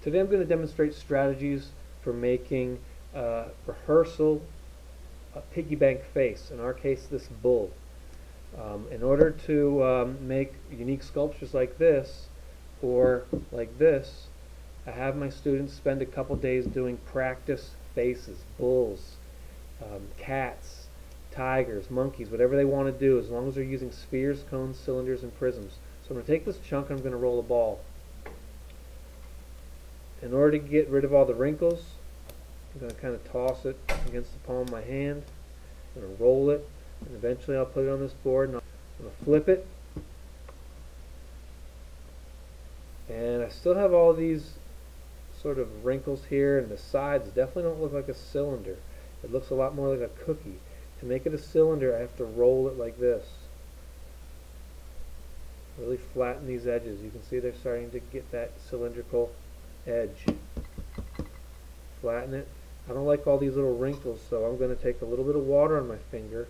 Today I'm going to demonstrate strategies for making a rehearsal a piggy bank face, in our case this bull. In order to make unique sculptures like this or like this, I have my students spend a couple days doing practice faces, bulls, cats, tigers, monkeys, whatever they want to do, as long as they're using spheres, cones, cylinders, and prisms. So I'm going to take this chunk and I'm going to roll a ball. In order to get rid of all the wrinkles, I'm going to kind of toss it against the palm of my hand. I'm going to roll it, and eventually I'll put it on this board, and I'm going to flip it. And I still have all these sort of wrinkles here, and the sides definitely don't look like a cylinder. It looks a lot more like a cookie. To make it a cylinder, I have to roll it like this. Really flatten these edges. You can see they're starting to get that cylindrical edge. Flatten it. I don't like all these little wrinkles, so I'm going to take a little bit of water on my finger.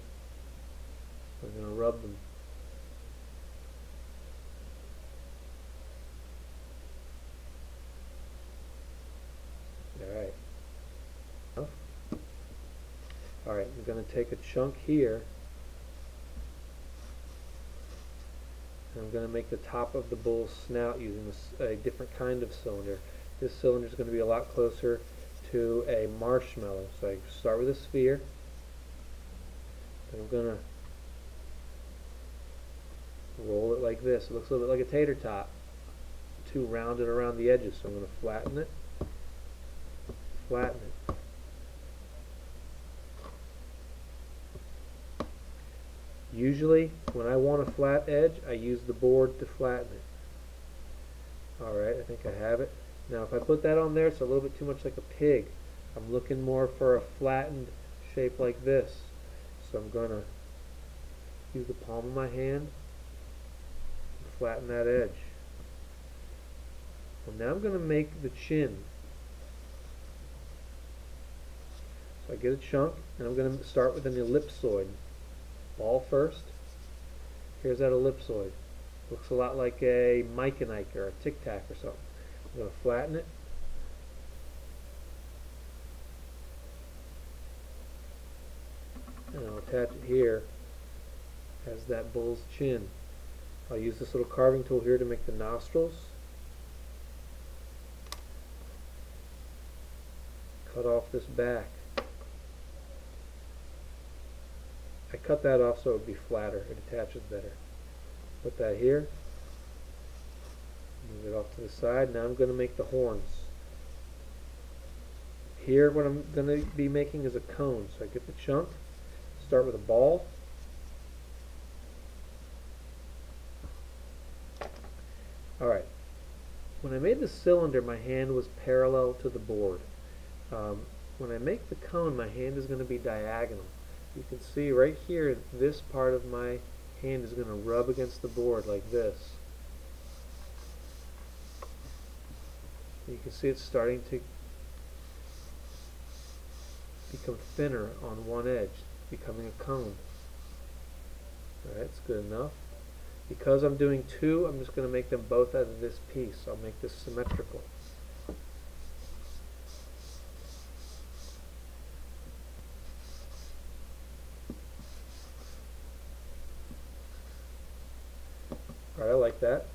I'm going to rub them. Alright, I'm going to take a chunk here, and I'm going to make the top of the bull's snout using a different kind of cylinder. This cylinder is going to be a lot closer to a marshmallow. So I start with a sphere, and I'm going to roll it like this. It looks a little bit like a tater tot, too rounded around the edges, so I'm going to flatten it, flatten it. Usually, when I want a flat edge, I use the board to flatten it. Alright, I think I have it. Now, if I put that on there, it's a little bit too much like a pig. I'm looking more for a flattened shape like this. So I'm going to use the palm of my hand and flatten that edge. And now I'm going to make the chin. So I get a chunk, and I'm going to start with an ellipsoid. Ball first. Here's that ellipsoid. Looks a lot like a Mike and Ike or a Tic Tac or something. I'm going to flatten it. And I'll attach it here as that bull's chin. I'll use this little carving tool here to make the nostrils. Cut off this back. I cut that off so it would be flatter. It attaches better. Put that here. Move it off to the side. Now I'm going to make the horns. Here what I'm going to be making is a cone. So I get the chunk. Start with a ball. Alright. When I made the cylinder, my hand was parallel to the board. When I make the cone, my hand is going to be diagonal. You can see right here, this part of my hand is going to rub against the board like this. You can see it's starting to become thinner on one edge, becoming a cone. Alright, that's good enough. Because I'm doing two, I'm just going to make them both out of this piece. I'll make this symmetrical. Alright, I like that.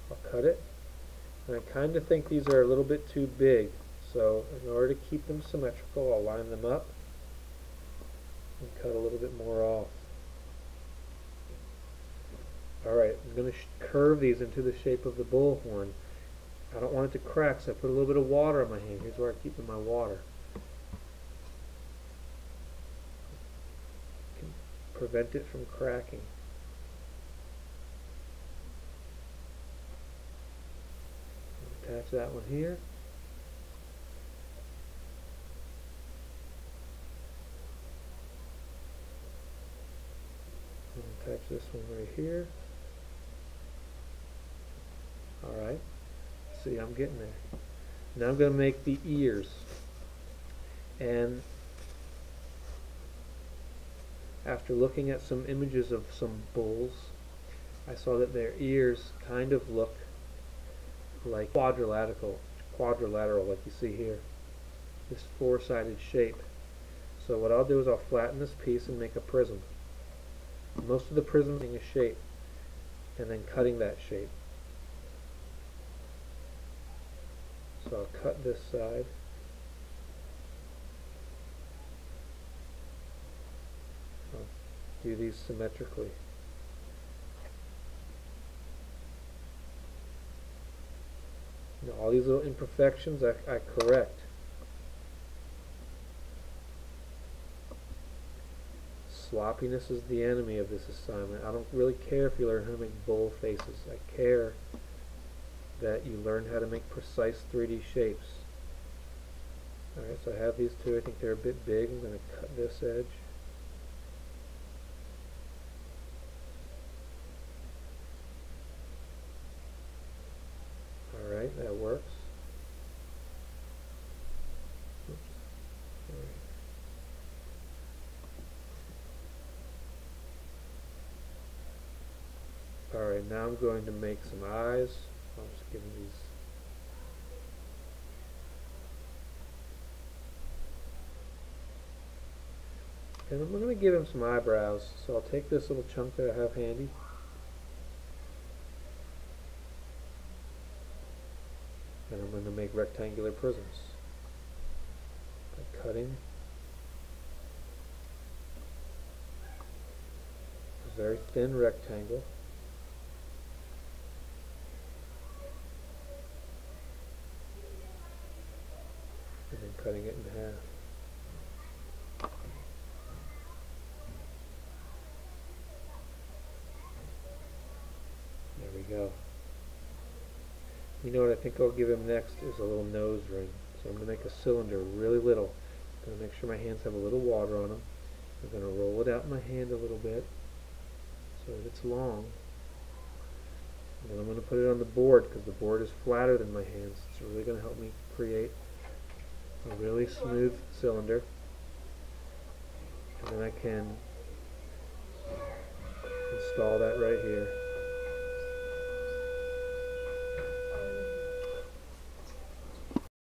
I'll cut it. And I kind of think these are a little bit too big. So in order to keep them symmetrical, I'll line them up and cut a little bit more off. Alright, I'm going to curve these into the shape of the bullhorn. I don't want it to crack, so I put a little bit of water on my hand. Here's where I keep my water. Can prevent it from cracking. Attach that one here. Attach this one right here. Alright. See, I'm getting there. Now I'm going to make the ears. And after looking at some images of some bulls, I saw that their ears kind of look like quadrilateral quadrilateral like you see here, this four-sided shape. So what I'll do is I'll flatten this piece and make a prism. Most of the prisms are a shape and then cutting that shape. So I'll cut this side. I'll do these symmetrically. Now, all these little imperfections I correct. Sloppiness is the enemy of this assignment. I don't really care if you learn how to make bowl faces. I care that you learn how to make precise 3D shapes. Alright, so I have these two. I think they're a bit big. I'm going to cut this edge. Alright, that works. Oops. Alright, now I'm going to make some eyes. I'll just give them these. And I'm going to give him some eyebrows. So I'll take this little chunk that I have handy. And I'm going to make rectangular prisms by cutting a very thin rectangle. And then cutting it in half. There we go. You know what I think I'll give him next is a little nose ring. So I'm going to make a cylinder really little. I'm going to make sure my hands have a little water on them. I'm going to roll it out in my hand a little bit so that it's long. And then I'm going to put it on the board because the board is flatter than my hands. It's really going to help me create a really smooth cylinder. And then I can install that right here.